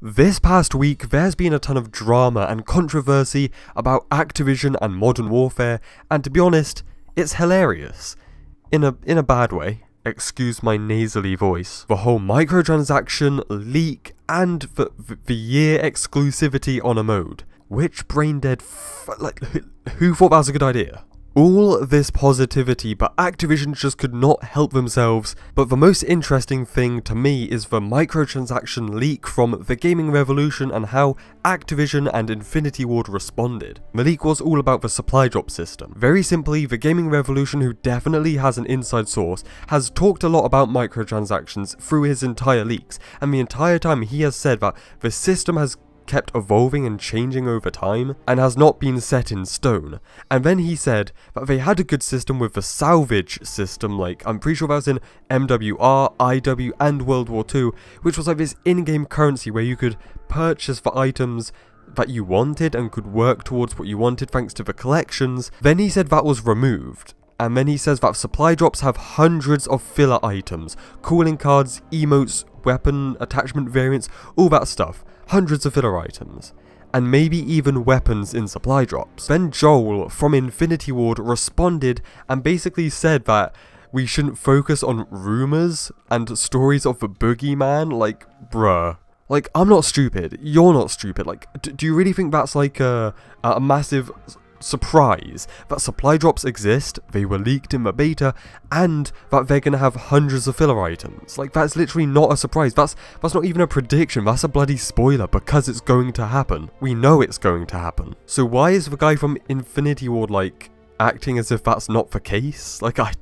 This past week, there's been a ton of drama and controversy about Activision and Modern Warfare, and to be honest, it's hilarious. In a bad way. Excuse my nasally voice. The whole microtransaction, leak, and the year exclusivity on a mode. Which brain-dead who thought that was a good idea? All this positivity, but Activision just could not help themselves. But the most interesting thing to me is the microtransaction leak from The Gaming Revolution and how Activision and Infinity Ward responded. The leak was all about the supply drop system. Very simply, The Gaming Revolution, who definitely has an inside source, has talked a lot about microtransactions through his entire leaks, and the entire time he has said that the system has kept evolving and changing over time, and has not been set in stone. And then he said that they had a good system with the salvage system, like, I'm pretty sure that was in MWR, IW, and World War II, which was like this in-game currency where you could purchase the items that you wanted and could work towards what you wanted thanks to the collections. Then he said that was removed. And then he says that supply drops have hundreds of filler items, calling cards, emotes, weapon attachment variants, all that stuff. Hundreds of filler items, and maybe even weapons in supply drops. Then Joel from Infinity Ward responded and basically said that we shouldn't focus on rumours and stories of the boogeyman. Like, bruh. Like, I'm not stupid, you're not stupid. Like, do you really think that's like a massive surprise that supply drops exist, they were leaked in the beta, and that they're gonna have hundreds of filler items? Like, that's literally not a surprise. That's not even a prediction, that's a bloody spoiler, because it's going to happen. We know it's going to happen. So why is the guy from Infinity Ward, like, acting as if that's not the case? Like, I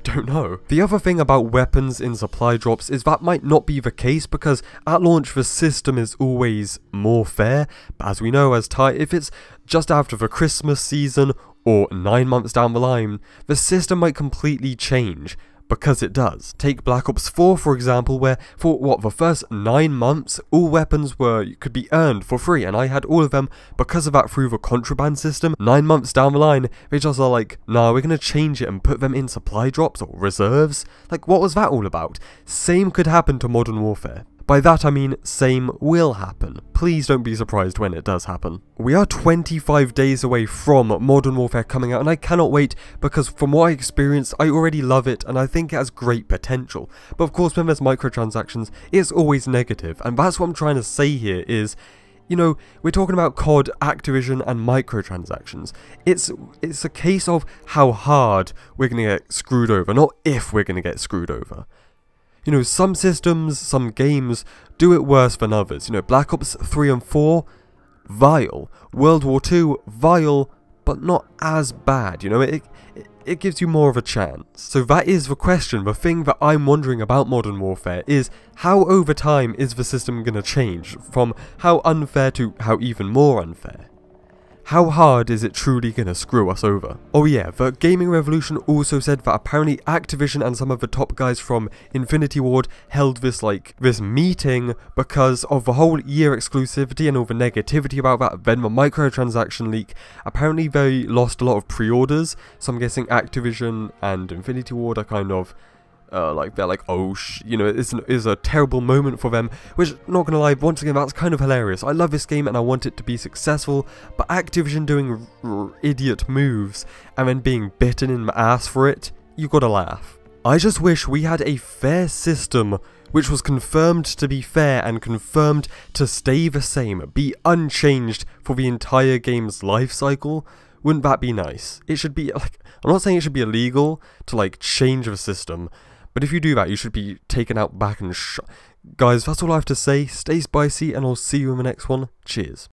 don't know. The other thing about weapons in supply drops is that might not be the case, because at launch the system is always more fair, but as we know, if it's just after the Christmas season or 9 months down the line, the system might completely change. Because it does. Take Black Ops 4 for example, where for the first 9 months, all weapons could be earned for free, and I had all of them because of that through the contraband system. 9 months down the line, they just are like, nah, we're gonna change it and put them in supply drops or reserves. Like, what was that all about? Same could happen to Modern Warfare. By that I mean, same will happen. Please don't be surprised when it does happen. We are 25 days away from Modern Warfare coming out, and I cannot wait, because from what I experienced, I already love it, and I think it has great potential. But of course, when there's microtransactions, it's always negative, and that's what I'm trying to say here is, you know, we're talking about COD, Activision, and microtransactions. It's a case of how hard we're gonna get screwed over, not if we're gonna get screwed over. You know, some systems, some games do it worse than others. You know, Black Ops 3 and 4, vile. World War II, vile, but not as bad. You know, it gives you more of a chance. So that is the question. The thing that I'm wondering about Modern Warfare is, how over time is the system going to change? From how unfair to how even more unfair? How hard is it truly gonna screw us over? Oh yeah, the Gaming Revolution also said that apparently Activision and some of the top guys from Infinity Ward held this meeting because of the whole year exclusivity and all the negativity about that. Then the microtransaction leak, apparently they lost a lot of pre-orders, so I'm guessing Activision and Infinity Ward are kind of they're like, oh you know, it's a terrible moment for them, which, not gonna lie, once again, that's kind of hilarious. I love this game and I want it to be successful, but Activision doing idiot moves and then being bitten in the ass for it, you gotta laugh. I just wish we had a fair system which was confirmed to be fair and confirmed to stay the same, be unchanged for the entire game's life cycle. Wouldn't that be nice? It should be, like, I'm not saying it should be illegal to, like, change the system, but if you do that, you should be taken out back and Guys, that's all I have to say. Stay spicy, and I'll see you in the next one. Cheers.